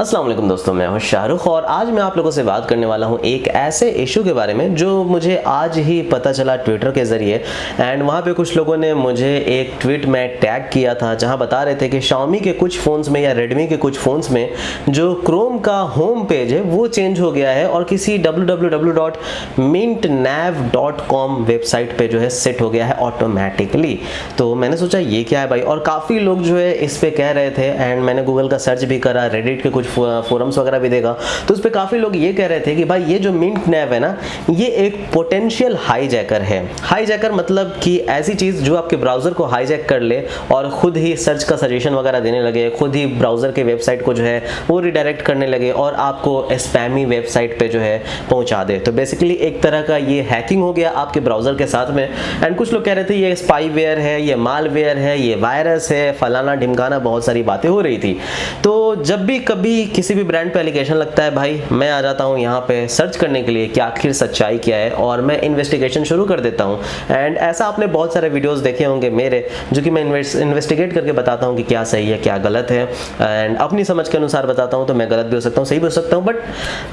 अस्सलाम वालेकुम दोस्तों, मैं हूं शाहरुख और आज मैं आप लोगों से बात करने वाला हूं एक ऐसे इशू के बारे में जो मुझे आज ही पता चला ट्विटर के ज़रिए। एंड वहां पे कुछ लोगों ने मुझे एक ट्वीट में टैग किया था जहां बता रहे थे कि Xiaomi के कुछ फ़ोन्स में या Redmi के कुछ फ़ोन्स में जो क्रोम का होम पेज है वो चेंज हो गया है और किसी www.mintnav.com वेबसाइट पे जो है सेट हो गया है ऑटोमेटिकली। तो मैंने सोचा ये क्या है भाई, और काफ़ी लोग जो है इस पे कह रहे थे एंड मैंने गूगल का सर्च भी करा, रेडिट के कुछ फोरम्स वगैरह भी देखा, तो उस पर काफ़ी लोग ये कह रहे थे कि भाई ये जो मिंट नैव है ना, ये एक पोटेंशियल हाईजैकर है। हाईजैकर मतलब कि ऐसी चीज़ जो आपके ब्राउज़र को हाईजैक कर ले और खुद ही सर्च का सजेशन वगैरह देने लगे, खुद ही ब्राउज़र के वेबसाइट को जो है वो रिडायरेक्ट करने लगे और आपको स्पैमी वेबसाइट पे जो है पहुंचा दे। तो बेसिकली एक तरह का ये हैकिंग हो गया आपके ब्राउज़र के साथ में। एंड कुछ लोग कह रहे थे ये स्पाईवेयर है, ये मालवेयर है, ये वायरस है, फलाना ढिमकाना, बहुत सारी बातें हो रही थी। तो जब भी कभी किसी भी ब्रांड पे एलिगेशन लगता है भाई, मैं आ जाता हूँ यहाँ पे सर्च करने के लिए कि आखिर सच्चाई क्या है और मैं इन्वेस्टिगेशन शुरू कर देता हूँ। एंड ऐसा आपने बहुत सारे वीडियोस देखे होंगे मेरे, जो कि मैं इन्वेस्टिगेट करके बताता हूँ कि क्या सही है क्या गलत है, एंड अपनी समझ के अनुसार बताता हूँ। तो मैं गलत भी हो सकता हूँ, सही भी हो सकता हूँ, बट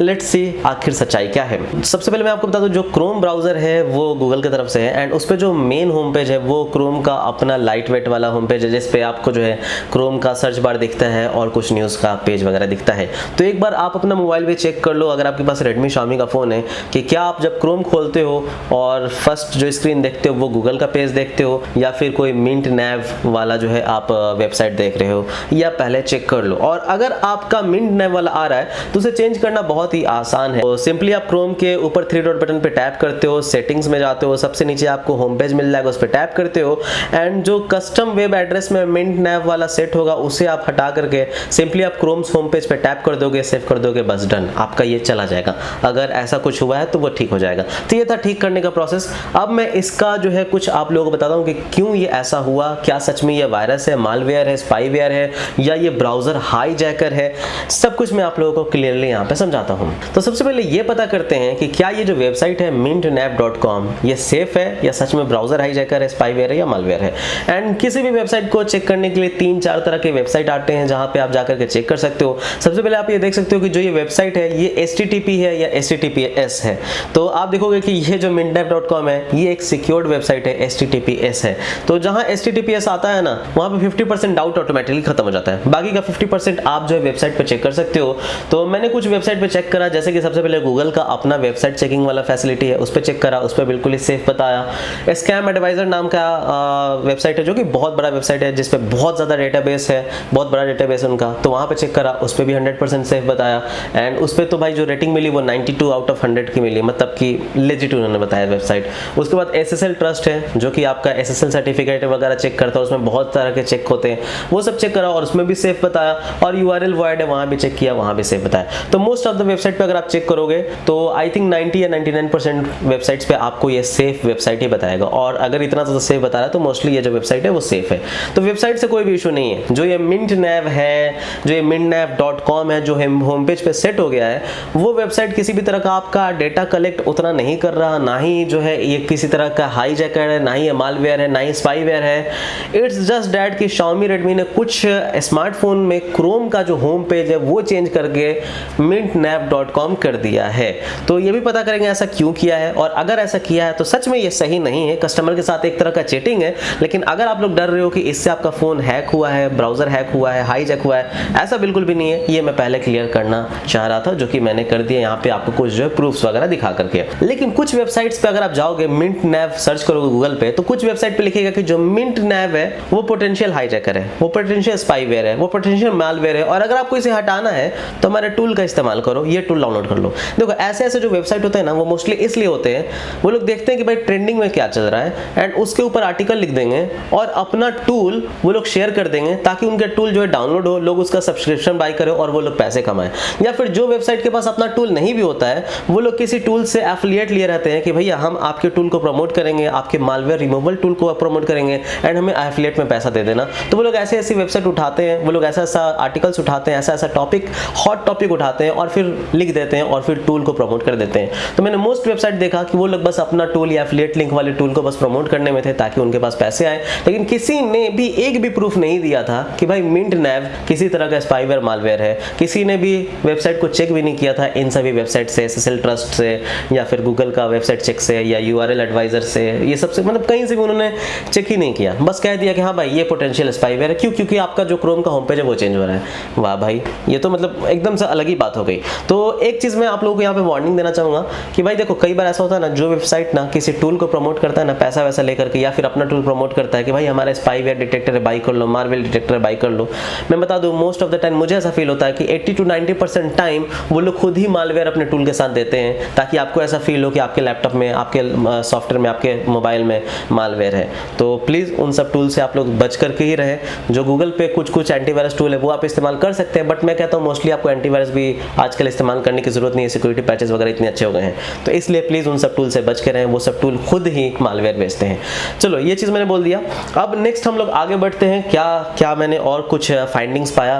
लेट्स सी आखिर सच्चाई क्या है। सबसे पहले मैं आपको बता दूँ, जो क्रोम ब्राउजर है वो गूगल की तरफ से है एंड उस पर जो मेन होम पेज है वो क्रोम का अपना लाइट वेट वाला होम पेज है, जिसपे आपको जो है क्रोम का सर्च बार दिखता है और कुछ न्यूज़ का पेज वगैरह दिखता है। तो एक बार आप अपना मोबाइल पे चेक कर लो, अगर आपके पास Redmi Xiaomi का फ़ोन है, कि क्या आप जब क्रोम खोलते हो और फर्स्ट जो स्क्रीन देखते हो वो गूगल का पेज देखते हो या फिर कोई मिंट नैव वाला जो है आप वेबसाइट देख रहे हो, या पहले चेक कर लो। और अगर आपका मिंट नैव वाला आ रहा है तो उसे चेंज करना बहुत ही आसान है। तो सिंपली आप क्रोम के ऊपर 3 डॉट बटन पे टैप करते हो, सेटिंग्स में जाते हो, सबसे नीचे आपको होम पेज मिल जाएगा, उस पर टैप करते हो एंड जो कस्टम वेब एड्रेस में मिंट नैव वाला सेट होगा उसे आप हटा करके सिंपली आप क्रोम होम पेज पे टैप कर दोगे, सेव कर दोगे, बस डन, आपका ये चला जाएगा। अगर ऐसा कुछ हुआ है तो वो ठीक हो जाएगा। तो ये था ठीक करने का प्रोसेस। अब मैं इसका जो है कुछ आप लोगों को बताता हूँ कि क्यों ये ऐसा हुआ, क्या सच में ये वायरस है, मालवेयर है, स्पाईवेयर है, या ये ब्राउजर हाईजैकर है, सब कुछ मैं आप लोगों को क्लियरली यहाँ पे समझाता हूँ। तो सबसे पहले ये पता करते हैं कि क्या ये जो वेबसाइट है mintnav.com ये सेफ है या सच में ब्राउजर हाईजैकर है, स्पाईवेयर है या मालवेयर है। एंड किसी भी वेबसाइट को चेक करने के लिए 3-4 तरह के वेबसाइट आते हैं जहाँ पे आप जाकर के चेक कर सकते हो। सबसे पहले आप ये देख सकते हो कि जो ये वेबसाइट है ये HTTP है या HTTPS है। तो आप देखोगे कि ये जो mintnav.com है ये एक सिक्योर्ड वेबसाइट है, HTTPS है। तो जहाँ HTTPS आता है ना, वहाँ पे 50% डाउट ऑटोमेटिकली खत्म हो जाता है, बाकी का 50% आप जो है वेबसाइट पे चेक कर सकते हो। तो मैंने कुछ वेबसाइट पे चेक करा, जैसे कि सबसे पहले गूगल का अपना वेबसाइट चेकिंग वाला फैसिलिटी है, उस पर चेक करा, उस पर बिल्कुल ही सेफ बताया। स्कैम एडवाइजर नाम का वेबसाइट है जो कि बहुत बड़ा वेबसाइट है, जिसपे बहुत ज़्यादा डेटाबेस है, बहुत बड़ा डेटाबेस है उनका, तो वहाँ पे चेक करा, उस पर भी 100% सेफ बताया। एंड उस पर तो भाई जो रेटिंग मिली वो 92 आउट ऑफ 100 की मिली, मतलब कि लेजिट उन्होंने बताया वेबसाइट। उसके बाद SSL ट्रस्ट है जो कि आपका SSL सर्टिफिकेट वगैरह चेक करता है, उसमें बहुत तरह के चेक होते हैं, वो सब चेक करा और उसमें भी सेफ बताया। और URL वॉइड है, वहाँ भी चेक किया, वहाँ भी सेफ बताया। तो मोस्ट ऑफ द वेबसाइट पे अगर आप चेक करोगे तो आई थिंक 90 या 99% वेबसाइट्स पे आपको ये सेफ वेबसाइट ही बताएगा। और अगर इतना ज़्यादा सेफ बता रहा है तो मोस्टली ये जो वेबसाइट है वो सेफ है। तो वेबसाइट से कोई भी इशू नहीं है। जो ये मिंट नैव है, जो ये mintnav.com है, जो होम पेज पे सेट हो गया है, वो वेबसाइट किसी भी तरह का आपका डेटा कलेक्ट उतना नहीं कर रहा, ना ही जो है ये किसी तरह का हाईजैकर है, ना ही ये मालवेयर है, ना ही स्पाईवेयर है। इट्स जस्ट दैट कि Xiaomi Redmi ने कुछ स्मार्टफोन में क्रोम का जो होम पेज है वो चेंज करके mintnav.com कर दिया है। तो ये भी पता करेंगे ऐसा क्यों किया है, और अगर ऐसा किया है तो सच में ये सही नहीं है, कस्टमर के साथ एक तरह का चीटिंग है। लेकिन अगर आप लोग डर रहे हो कि इससे आपका फोन हैक हुआ है, ब्राउजर हैक हुआ है, हाईजैक हुआ है, ऐसा बिल्कुल भी नहीं है। ये मैं पहले क्लियर करना चाह रहा था, जो कि मैंने कर दिया यहाँ पे आपको कुछ जो है प्रूफ्स वगैरह दिखा करके। लेकिन कुछ वेबसाइट्स पे अगर आप जाओगे, मिंट नैव सर्च करोगे गूगल पे, तो कुछ वेबसाइट पे लिखेगा कि जो मिंट नैव है वो पोटेंशियल हाईजैकर है, वो पोटेंशियल स्पाईवेयर है, वो पोटेंशियल मालवेयर है, और अगर आपको इसे हटाना है तो हमारे टूल का इस्तेमाल करो, ये टूल डाउनलोड कर लो। देखो ऐसे ऐसे जो वेबसाइट होते हैं ना, वो मोस्टली इसलिए होते हैं, वो लोग देखते हैं कि भाई ट्रेंडिंग में क्या चल रहा है एंड उसके ऊपर आर्टिकल लिख देंगे और अपना टूल वो लोग शेयर कर देंगे ताकि उनके टूल जो है डाउनलोड हो, लोग उसका सब्सक्रिप्शन बाय करें और वो लोग पैसे कमाएं। या फिर जो वेबसाइट के पास अपना टूल नहीं भी होता है, वो लोग किसी टूल से एफिलिएट लिए रहते हैं कि भैया हम आपके टूल को प्रमोट करेंगे, आपके मालवेयर रिमूवल टूल को प्रमोट करेंगे एंड हमें एफिलिएट में पैसा दे देना। तो वो लोग ऐसे ऐसी वेबसाइट उठाते हैं, वो लोग ऐसा ऐसा आर्टिकल्स उठाते हैं, ऐसा ऐसा टॉपिक, हॉट टॉपिक उठाते हैं और फिर लिख देते हैं और फिर टूल को प्रमोट कर देते हैं। तो मैंने मोस्ट वेबसाइट देखा कि वो लोग बस अपना टूल या एफिलिएट लिंक वाले टूल को बस प्रमोट करने में थे ताकि उनके पास पैसे आए, लेकिन किसी ने भी एक भी प्रूफ नहीं दिया था कि भाई मिंट नैव किसी तरह का स्पाईवेयर मालवेयर मालवेयर है। किसी ने भी वेबसाइट को चेक भी नहीं किया था इन सभी वेबसाइट से, SSL ट्रस्ट से या फिर गूगल का वेबसाइट चेक से या URL एडवाइजर से, ये सबसे मतलब कहीं से भी उन्होंने चेक ही नहीं किया, बस कह दिया कि हाँ भाई ये पोटेंशियल स्पाईवेयर है। क्यों? क्योंकि आपका जो क्रोम का होम पेज है वो चेंज हो रहा है। वाह भाई, ये तो मतलब एकदम से अलग ही बात हो गई। तो एक चीज़ मैं आप लोगों को यहाँ पे वार्निंग देना चाहूँगा कि भाई देखो, कई बार ऐसा होता है ना, जो वेबसाइट ना किसी टूल को प्रमोट करता है ना पैसा वैसा लेकर के, या फिर अपना टूल प्रमोट करता है कि भाई हमारा स्पाईवेयर डिटेक्टर है बाई कर लो, मार्वेल डिटेक्टर है बाई कर लो। मैं बता दूं मोस्ट ऑफ द टाइम मुझे ऐसा फील होता है कि 80 to 90% टाइम वो लोग खुद ही मालवेयर अपने टूल के साथ देते हैं, ताकि आपको ऐसा फील हो कि आपके लैपटॉप में, आपके सॉफ्टवेयर में, आपके मोबाइल में मालवेयर है। तो प्लीज़ उन सब टूल से आप लोग बच करके ही रहे। जो गूगल पे कुछ एंटीवायरस टूल है वो आप इस्तेमाल कर सकते हैं, बट मैं कहता हूँ मोस्टली आपको एंटीवायरस भी आजकल इस्तेमाल करने की जरूरत नहीं है, सिक्योरिटी पैचेस वगैरह इतने अच्छे हो गए हैं। तो इसलिए प्लीज़ उन सब टूल से बच के रहें, वो सब टूल खुद ही मालवेयर बेचते हैं। चलो ये चीज़ मैंने बोल दिया। अब नेक्स्ट हम लोग आगे बढ़ते हैं। क्या मैंने और कुछ फाइंडिंग्स पाया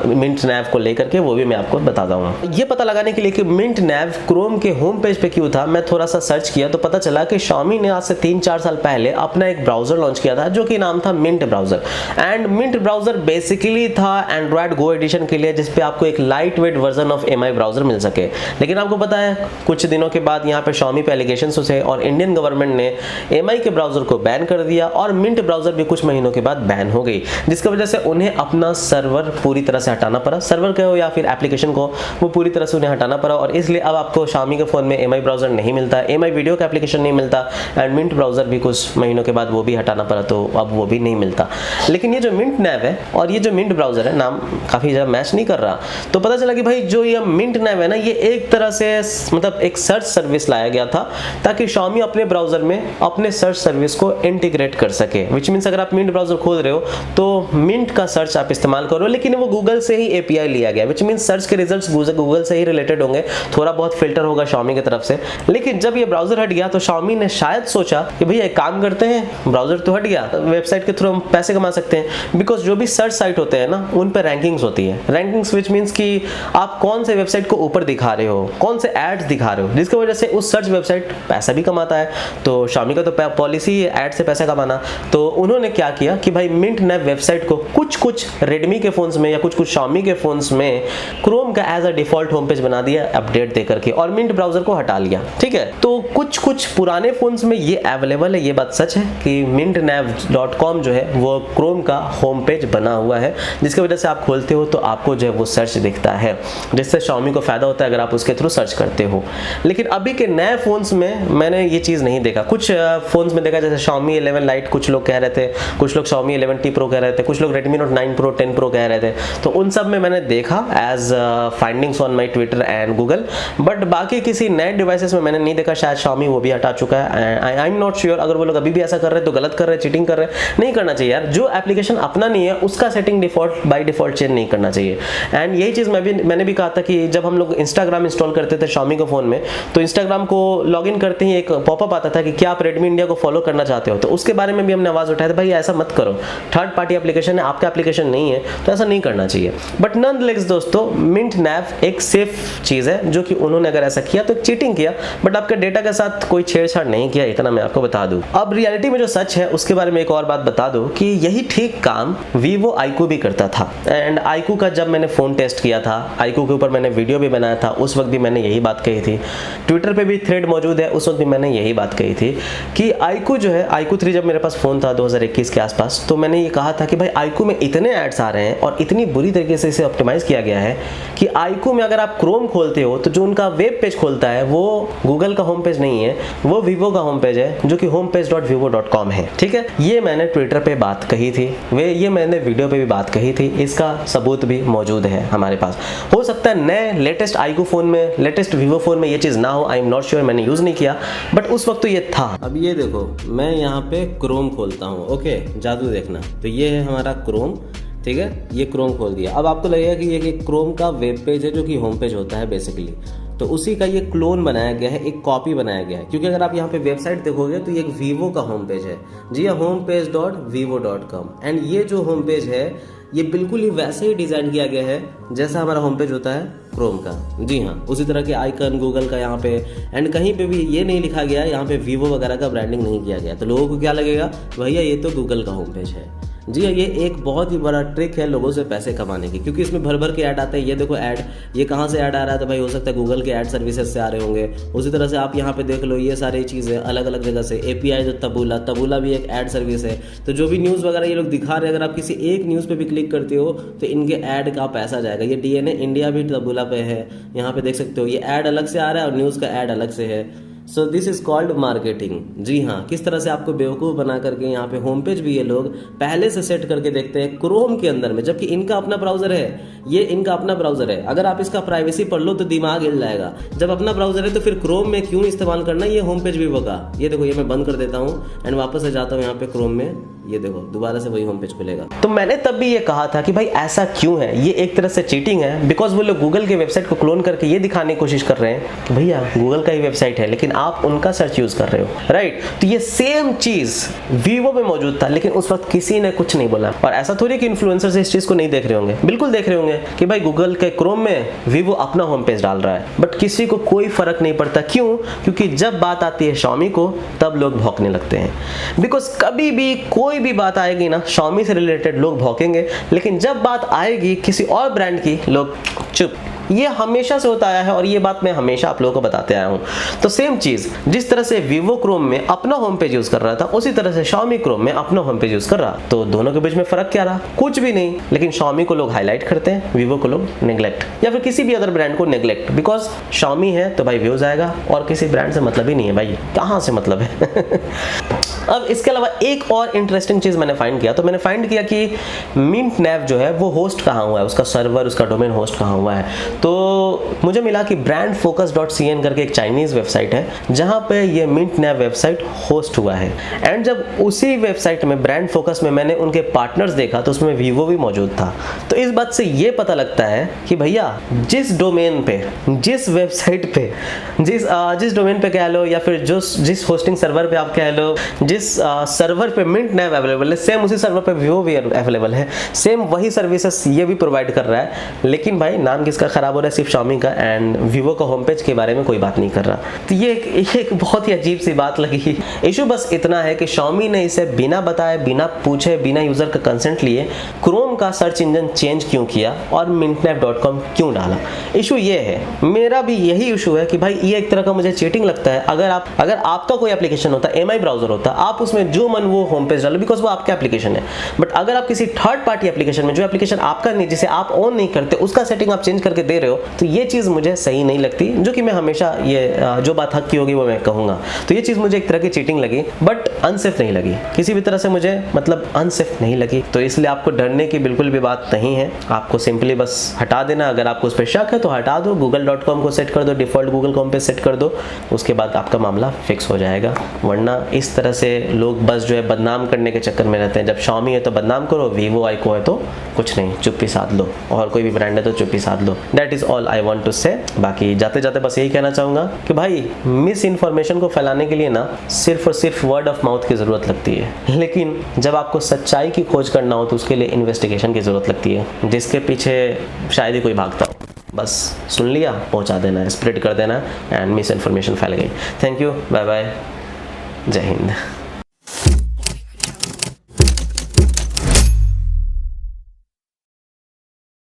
मिंट नैव को लेकर के, वो भी मैं आपको बताता हूँ। ये पता लगाने के लिए कि मिंट नैव क्रोम के होम पेज पे क्यों था, मैं थोड़ा सा सर्च किया तो पता चला कि Xiaomi ने आज से 3-4 साल पहले अपना एक ब्राउजर लॉन्च किया था जो कि नाम था Mint browser. And Mint browser basically था एंड्रॉयड गो एडिशन के लिए, जिसपे आपको एक light weight version of MI browser मिल सके। लेकिन आपको पता है कुछ दिनों के बाद यहाँ पे Xiaomi पे एलिगेशंस उठे और इंडियन गवर्नमेंट ने MI के ब्राउजर को बैन कर दिया और मिंट ब्राउजर भी कुछ महीनों के बाद बैन हो गई, जिसकी वजह से उन्हें अपना सर्वर पूरी तरह से हटाना पड़ा। सर्वर कहो या फिर एप्लीकेशन को, वो पूरी तरह से उन्हें हटाना पड़ा और इसलिए अब आपको Xiaomi के फोन में MI ब्राउजर नहीं मिलता, MI वीडियो का एप्लीकेशन नहीं मिलता एंड मिंट ब्राउजर भी कुछ महीनों के बाद वो भी हटाना पड़ा, तो अब वो भी नहीं मिलता। लेकिन ये जो मिंट नैव है और ये जो मिंट ब्राउजर है, नाम काफ़ी ज़्यादा मैच नहीं कर रहा, तो पता चला कि भाई जो ये मिंट नैव है ना, ये एक तरह से मतलब एक सर्च सर्विस लाया गया था ताकि Xiaomi अपने ब्राउजर में अपने सर्च सर्विस को इंटीग्रेट कर सके। विच मीन्स अगर आप मिंट ब्राउजर खोल रहे हो तो मिंट का सर्च आप इस्तेमाल करो, लेकिन वो गूगल से ही API लिया गया, विच मीन्स सर्च के रिजल्ट्स गूगल से ही रिलेटेड होंगे, थोड़ा बहुत फिल्टर होगा Xiaomi की तरफ से। लेकिन जब ये ब्राउजर हट गया तो Xiaomi ने शायद सोचा कि भैया एक काम करते हैं, ब्राउजर तो हट गया, वेबसाइट के थ्रू हम पैसे कमा सकते हैं। बिकॉज जो भी सर्च साइट होते हैं ना, उन पर रैंकिंग्स होती है। रैंकिंग्स विच मीन्स कि आप कौन से वेबसाइट को ऊपर दिखा रहे हो, कौन से एड्स दिखा रहे हो, जिसकी वजह से उस सर्च वेबसाइट पैसा भी कमाता है। तो Xiaomi का तो पॉलिसी है ऐड से पैसा कमाना। तो उन्होंने क्या किया कि भाई मिंट नैव वेबसाइट को कुछ रेडमी के फोन्स में या कुछ Xiaomi के फोन्स में क्रोम का as a default home page बना दिया अपडेट दे करके, और मिंट ब्राउजर को हटा लिया। ठीक है, तो कुछ पुराने फोन्स में ये अवेलेबल है, ये बात सच है कि mintnav.com जो है वो क्रोम का होम पेज बना हुआ है, जिसकी वजह से आप खोलते हो तो आपको जो है वो सर्च दिखता है, जिससे Xiaomi को फायदा होता है अगर आप उसके थ्रू सर्च करते हो। लेकिन अभी के नए फोन्स में मैंने ये चीज़ नहीं देखा। कुछ फोन्स में देखा, जैसे Xiaomi 11 Lite कुछ लोग कह रहे थे, कुछ लोग Xiaomi 11T Pro कह रहे थे, कुछ लोग Redmi Note 9 Pro 10 Pro कह रहे थे, तो उन सब में मैंने देखा as findings on my Twitter and Google. But बाकी किसी नए डिवाइसेस में मैंने नहीं देखा, शायद Xiaomi वो भी हटा चुका है। आई एम नॉट श्योर, अगर वो लोग अभी भी ऐसा कर रहे हैं तो गलत कर रहे हैं, चीटिंग कर रहे हैं। नहीं करना चाहिए यार, जो एप्लीकेशन अपना नहीं है उसका setting default by default change नहीं करना चाहिए। एंड यही चीज़ मैंने भी कहा था कि जब हम लोग इंस्टाग्राम इंस्टॉल करते थे Xiaomi के फ़ोन में, तो इंस्टाग्राम को लॉगिन करते ही एक पॉपअप आता था कि क्या आप रेडमी इंडिया को फॉलो करना चाहते हो, तो उसके बारे में भी हमने आवाज़ उठाया था, भाई ऐसा मत करो, थर्ड पार्टी एप्लीकेशन है, आपका एप्लीकेशन नहीं है, तो ऐसा नहीं करना चाहिए। बट नॉनदलेस दोस्तों, मिंट नैव एक सेफ चीज़ है, जो कि उन्होंने अगर ऐसा किया तो चीटिंग किया, बट आपके डेटा के साथ कोई छेड़छाड़ नहीं किया, इतना मैं आपको बता दूं। अब रियलिटी में जो सच है उसके बारे में एक और बात बता दूं कि यही ठीक काम Vivo iQOO भी करता था। एंड iQOO का जब मैंने फ़ोन टेस्ट किया था, iQOO के ऊपर मैंने वीडियो भी बनाया था, उस वक्त भी मैंने यही बात कही थी। ट्विटर पे भी थ्रेड मौजूद है, उस वक्त भी मैंने यही बात कही थी कि iQOO जो है, iQOO 3 जब मेरे पास फ़ोन था 2021 के आसपास, तो मैंने ये कहा था कि भाई iQOO में इतने एड्स आ रहे हैं और इतनी बुरी तरीके से इसे ऑप्टिमाइज़ किया गया है कि iQOO में अगर आप क्रोम खोलते हो तो जो उनका वेब पेज खोलता है वो गूगल का होम पेज नहीं है, वो Vivo का होम पेज है, जो कि homepage.vivo.com है। ठीक है, ये मैंने ट्विटर पे बात कही थी, ये मैंने वीडियो पे भी बात कही थी, इसका सबूत भी मौजूद है हमारे पास। हो सकता है नए लेटेस्ट iQOO फ़ोन में, लेटेस्ट Vivo फ़ोन में ये चीज़ ना हो, आई एम नॉट श्योर, मैंने यूज़ नहीं किया, बट उस वक्त तो ये था। अब ये देखो, मैं यहाँ पे क्रोम खोलता हूँ, ओके, जादू देखना, तो ये है हमारा क्रोम। ठीक है, ये क्रोम खोल दिया। अब आपको लगेगा कि ये क्रोम का वेब पेज है, जो कि होम पेज होता है बेसिकली, तो उसी का ये क्लोन बनाया गया है, एक कॉपी बनाया गया है। क्योंकि अगर आप यहाँ पे वेबसाइट देखोगे तो ये एक Vivo का होम पेज है, जी हाँ, homepage.vivo.com। एंड ये जो होम पेज है ये बिल्कुल ही वैसे ही डिज़ाइन किया गया है जैसा हमारा होम पेज होता है क्रोम का, जी हाँ, उसी तरह के आइकन गूगल का यहाँ पे, एंड कहीं पे भी ये नहीं लिखा गया है यहाँ पे Vivo वगैरह का ब्रांडिंग नहीं किया गया। तो लोगों को क्या लगेगा, भैया ये तो गूगल का होम पेज है। जी हाँ, ये एक बहुत ही बड़ा ट्रिक है लोगों से पैसे कमाने की, क्योंकि इसमें भर भर के ऐड आते हैं। ये देखो ऐड, ये कहाँ से ऐड आ रहा है, तो भाई हो सकता है गूगल के ऐड सर्विसेज से आ रहे होंगे। उसी तरह से आप यहाँ पे देख लो, ये सारी चीज़ें अलग अलग जगह से। API जो तबूला भी एक ऐड सर्विस है। तो जो भी न्यूज़ वगैरह ये लोग दिखा रहे हैं, अगर आप किसी एक न्यूज़ पे भी क्लिक करते हो तो इनके ऐड का पैसा जाएगा। ये DNA इंडिया भी तबूला पे है, यहाँ पे देख सकते हो। ये ऐड अलग से आ रहा है और न्यूज़ का ऐड अलग से है। So this is called marketing. जी हाँ, किस तरह से आपको बेवकूफ़ बना करके यहाँ पे होम पेज भी ये लोग पहले से सेट करके देखते हैं क्रोम के अंदर में, जबकि इनका अपना ब्राउजर है। ये इनका अपना ब्राउजर है। अगर आप इसका प्राइवेसी पढ़ लो तो दिमाग हिल जाएगा। जब अपना ब्राउजर है तो फिर क्रोम में क्यों इस्तेमाल करना ये होम पेज वीवो का। ये देखो, ये मैं बंद कर देता हूँ एंड वापस से जाता हूँ यहाँ पे क्रोम में। ये देखो, दोबारा से वही होम पेज खुलेगा। तो मैंने तब भी ये कहा था कि भाई ऐसा क्यों है, ये एक तरह से चीटिंग है। बिकॉज वो लोग गूगल के वेबसाइट को क्लोन करके ये दिखाने की कोशिश कर रहे हैं कि भैया गूगल का ही वेबसाइट है, लेकिन आप उनका सर्च यूज कर रहे हो, राइट। तो ये सेम चीज वीवो में मौजूद था, लेकिन उस वक्त किसी ने कुछ नहीं बोला। और ऐसा थोड़ी कि इन्फ्लुएंसर्स इस चीज को नहीं देख रहे होंगे, बिल्कुल देख रहे होंगे कि भाई गूगल के क्रोम में वीवो अपना होम पेज डाल रहा है, बट किसी को कोई फर्क नहीं पड़ता। क्यों? क्योंकि जब बात आती है Xiaomi को, तब लोग भौंकने लगते हैं। बिकॉज कभी भी कोई भी बात आएगी ना Xiaomi से रिलेटेड, लोग भौंकेंगे, लेकिन जब बात आएगी किसी और ब्रांड की, लोग चुप। ये हमेशा से होता आया है और ये बात मैं हमेशा आप लोगों को बताते आया हूँ। तो सेम चीज़, जिस तरह से वीवो क्रोम में अपना होम पेज यूज़ कर रहा था, उसी तरह से Xiaomi क्रोम में अपना होम पेज यूज़ कर रहा। तो दोनों के बीच में फ़र्क क्या रहा? कुछ भी नहीं। लेकिन Xiaomi को लोग हाईलाइट करते हैं, वीवो को लोग नेग्लेक्ट, या फिर किसी भी अदर ब्रांड को नेग्लेक्ट। बिकॉज Xiaomi है तो भाई व्यूज़ आएगा, और किसी ब्रांड से मतलब ही नहीं है भाई, कहाँ से मतलब है। अब इसके अलावा एक और इंटरेस्टिंग चीज़ मैंने फाइंड किया। तो मैंने फाइंड किया कि मिंट नैव जो है वो होस्ट कहाँ हुआ है, उसका सर्वर, उसका डोमेन होस्ट कहाँ हुआ है। तो मुझे मिला कि brandfocus.cn करके एक चाइनीज़ वेबसाइट है, जहाँ पे ये मिंट नैव वेबसाइट होस्ट हुआ है। एंड जब उसी वेबसाइट में ब्रांड फोकस में मैंने उनके पार्टनर्स देखा तो उसमें वीवो भी मौजूद था। तो इस बात से ये पता लगता है कि भैया जिस डोमेन पे, जिस वेबसाइट पे, जिस डोमेन पे कह लो, या फिर जिस होस्टिंग सर्वर पे आप कह लो, जिस सर्वर पे मिंट नैव अवेलेबल है, सेम उसी सर्वर पे वीवो भी अवेलेबल है। सेम वही सर्विसेज ये भी प्रोवाइड कर रहा है। लेकिन भाई नाम किसका खराब हो रहा है? सिर्फ Xiaomi का। एंड वीवो का होम पेज के बारे में कोई बात नहीं कर रहा। तो ये एक बहुत ही अजीब सी बात लगी। इशू बस इतना है कि Xiaomi ने इसे बिना बताए, बिना पूछे, बिना यूजर का कंसेंट लिए क्रोम का सर्च इंजन चेंज क्यों किया और mintnave.com क्यों डाला। इशू ये है, मेरा भी यही इशू है कि भाई ये एक तरह का मुझे चीटिंग लगता है। अगर आपका कोई एप्लीकेशन होता, MI ब्राउजर होता, आप उसमें जो मन वो होम पेज डालो, बिकॉज वो आपका एप्लीकेशन है। बट अगर आप किसी थर्ड पार्टी एप्लीकेशन में, जो एप्लीकेशन आपका नहीं, जिसे आप ऑन नहीं करते, उसका सेटिंग आप चेंज करके दे रहे हो, तो ये चीज़ मुझे सही नहीं लगती। जो कि मैं हमेशा ये जो बात हक की होगी वो मैं कहूँगा। तो ये चीज़ मुझे एक तरह की चीटिंग लगी, बट अनसेफ नहीं लगी, किसी भी तरह से मुझे मतलब अनसेफ नहीं लगी। तो इसलिए आपको डरने की बिल्कुल भी बात नहीं है। आपको सिंपली बस हटा देना। अगर आपको उस पर शक है तो हटा दो, google.com को सेट कर दो, डिफॉल्ट गूगल कॉम पे सेट कर दो, उसके बाद आपका मामला फिक्स हो जाएगा। वरना इस तरह से लोग बस जो है बदनाम करने के चक्कर में रहते हैं। जब Xiaomi है तो बदनाम करो, वीवो आईको है तो कुछ नहीं, चुप्पी साध लो, और कोई भी ब्रांड है तो चुप्पी साध लो। That is all I want to say. बाकी जाते जाते बस यही कहना चाहूँगा कि भाई मिस इन्फॉर्मेशन को फैलाने के लिए ना सिर्फ और सिर्फ वर्ड ऑफ माउथ की ज़रूरत लगती है, लेकिन जब आपको सच्चाई की खोज करना हो तो उसके लिए इन्वेस्टिगेशन की ज़रूरत लगती है, जिसके पीछे शायद ही कोई भागता हो। बस सुन लिया, पहुंचा देना है, स्प्रेड कर देना, एंड मिस इन्फॉर्मेशन फैल गई। थैंक यू, बाय बाय, जय हिंद।